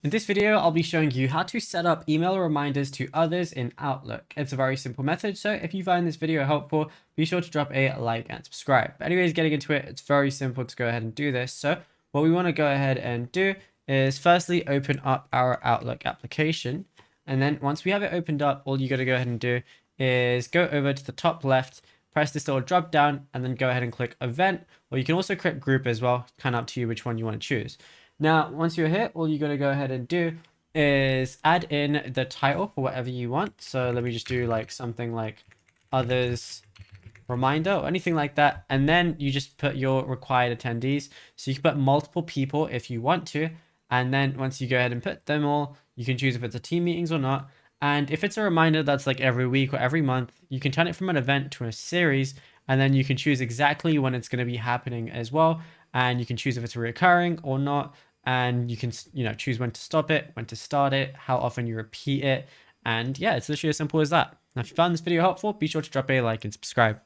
In this video, I'll be showing you how to set up email reminders to others in Outlook. It's a very simple method, so if you find this video helpful, be sure to drop a like and subscribe. But anyways, getting into it, it's very simple to go ahead and do this. So what we want to go ahead and do is firstly open up our Outlook application. And then once we have it opened up, all you got to go ahead and do is go over to the top left, press this little drop down, and then go ahead and click event, or you can also click group as well, kind of up to you which one you want to choose. Now, once you're here, all you got to go ahead and do is add in the title for whatever you want. So let me just do like something like others reminder or anything like that. And then you just put your required attendees. So you can put multiple people if you want to. And then once you go ahead and put them all, you can choose if it's a team meetings or not. And if it's a reminder that's like every week or every month, you can turn it from an event to a series. And then you can choose exactly when it's going to be happening as well. And you can choose if it's recurring or not. And you can, choose when to stop it, when to start it, how often you repeat it. And yeah, it's literally as simple as that. Now, if you found this video helpful, be sure to drop a like and subscribe.